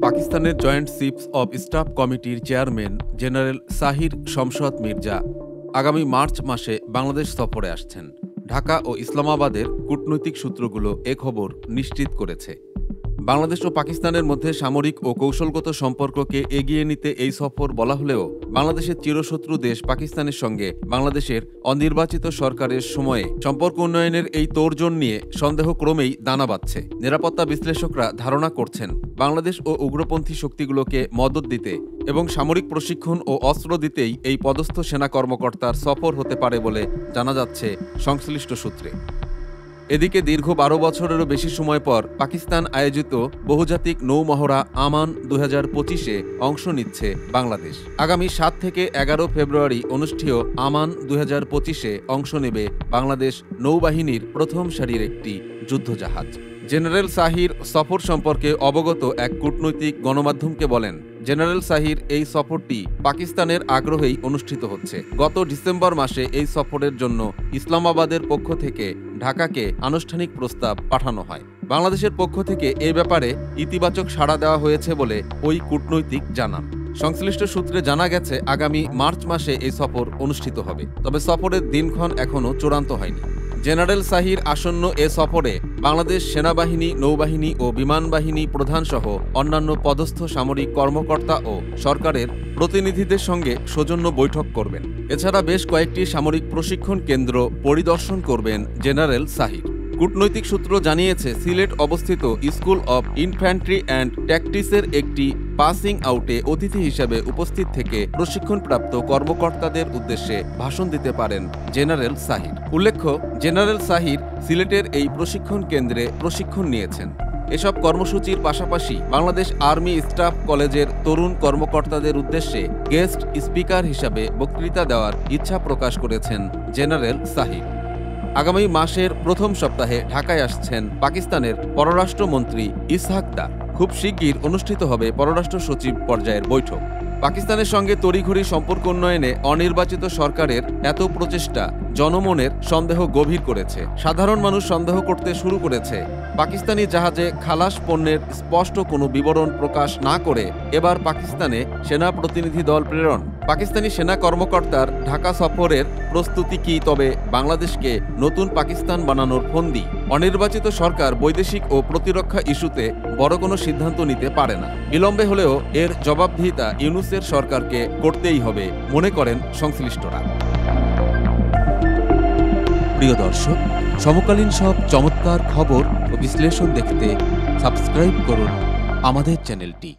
পাকিস্তানের joint chiefs of staff কমিটির chairman general Sahir শমশদ Mirza আগামী মার্চ মাসে বাংলাদেশ সফরে আসছেন। ঢাকা ও ইসলামাবাদের কূটনৈতিক সূত্রগুলো এ খবর নিশ্চিত করেছে। বাংলাদেশ ও পাকিস্তানের মধ্যে সামরিক ও কৌশলগত সম্পর্ককে এগিয়ে নিতে এই সফর বলা হলেও বাংলাদেশের চিরশত্রু দেশ পাকিস্তানের সঙ্গে বাংলাদেশের অনির্বাচিত সরকারের সময়ে সম্পর্ক উন্নয়নের এই তোড়জোড় নিয়ে সন্দেহ ক্রমেই দানা বাঁধছে। নিরাপত্তা বিশ্লেষকরা ধারণা করছেন, বাংলাদেশ ও উগ্রপন্থী শক্তিগুলোকে মদদ দিতে এবং সামরিক প্রশিক্ষণ ও অস্ত্র দিতেই এই পদস্থ সেনা কর্মকর্তার সফর হতে পারে বলে জানা যাচ্ছে সংশ্লিষ্ট সূত্রে। এদিকে দীর্ঘ ১২ বছরেরও বেশি সময় পর পাকিস্তান আয়োজিত বহুজাতিক নৌমহড়া আমান ২০২৫-এ অংশ নিচ্ছে বাংলাদেশ। আগামী ৭ থেকে ১১ ফেব্রুয়ারি অনুষ্ঠেয় আমান ২০২৫-এ অংশ নেবে বাংলাদেশ নৌবাহিনীর প্রথম সারির একটি যুদ্ধজাহাজ। জেনারেল সাহির সফর সম্পর্কে অবগত এক কূটনৈতিক গণমাধ্যমকে বলেন, জেনারেল সাহির এই সফরটি পাকিস্তানের আগ্রহেই অনুষ্ঠিত হচ্ছে। গত ডিসেম্বর মাসে এই সফরের জন্য ইসলামাবাদের পক্ষ থেকে ঢাকাকে আনুষ্ঠানিক প্রস্তাব পাঠানো হয়। বাংলাদেশের পক্ষ থেকে এ ব্যাপারে ইতিবাচক সাড়া দেওয়া হয়েছে বলে ওই কূটনৈতিক জানান। সংশ্লিষ্ট সূত্রে জানা গেছে, আগামী মার্চ মাসে এই সফর অনুষ্ঠিত হবে, তবে সফরের দিনক্ষণ এখনও চূড়ান্ত হয়নি। জেনারেল সাহির আসন্ন এ সফরে বাংলাদেশ সেনাবাহিনী, নৌবাহিনী ও বিমান বাহিনী প্রধানসহ অন্যান্য পদস্থ সামরিক কর্মকর্তা ও সরকারের প্রতিনিধিদের সঙ্গে সৌজন্য বৈঠক করবেন। এছাড়া বেশ কয়েকটি সামরিক প্রশিক্ষণ কেন্দ্র পরিদর্শন করবেন জেনারেল সাহির। কূটনৈতিক সূত্র জানিয়েছে, সিলেট অবস্থিত স্কুল অব ইনফ্যান্ট্রি অ্যান্ড ট্যাকটিক্সের একটি পাসিং আউটে অতিথি হিসেবে উপস্থিত থেকে প্রশিক্ষণপ্রাপ্ত কর্মকর্তাদের উদ্দেশ্যে ভাষণ দিতে পারেন জেনারেল সাহির। উল্লেখ্য, জেনারেল সাহির সিলেটের এই প্রশিক্ষণ কেন্দ্রে প্রশিক্ষণ নিয়েছেন। এসব কর্মসূচির পাশাপাশি বাংলাদেশ আর্মি স্টাফ কলেজের তরুণ কর্মকর্তাদের উদ্দেশ্যে গেস্ট স্পিকার হিসাবে বক্তৃতা দেওয়ার ইচ্ছা প্রকাশ করেছেন জেনারেল সাহির। আগামী মাসের প্রথম সপ্তাহে ঢাকায় আসছেন পাকিস্তানের পররাষ্ট্রমন্ত্রী ইসহাক দার। খুব শিগগির অনুষ্ঠিত হবে পররাষ্ট্র সচিব পর্যায়ের বৈঠক। পাকিস্তানের সঙ্গে তড়িঘড়ি সম্পর্ক উন্নয়নে অনির্বাচিত সরকারের এত প্রচেষ্টা জনমনের সন্দেহ গভীর করেছে। সাধারণ মানুষ সন্দেহ করতে শুরু করেছে, পাকিস্তানি জাহাজে খালাস পণ্যের স্পষ্ট কোনো বিবরণ প্রকাশ না করে এবার পাকিস্তানে সেনা প্রতিনিধি দল প্রেরণ। পাকিস্তানি সেনা কর্মকর্তার ঢাকা সফরের প্রস্তুতি কি তবে বাংলাদেশকে নতুন পাকিস্তান বানানোর ফন্দি? অনির্বাচিত সরকার বৈদেশিক ও প্রতিরক্ষা ইস্যুতে বড় কোনো সিদ্ধান্ত নিতে পারে না। বিলম্বে হলেও এর জবাবদিহিতা ইউনূসের সরকারকে করতেই হবে মনে করেন সংশ্লিষ্টরা। প্রিয় দর্শক, সমকালীন সব চমৎকার খবর ও বিশ্লেষণ দেখতে সাবস্ক্রাইব করুন আমাদের চ্যানেলটি।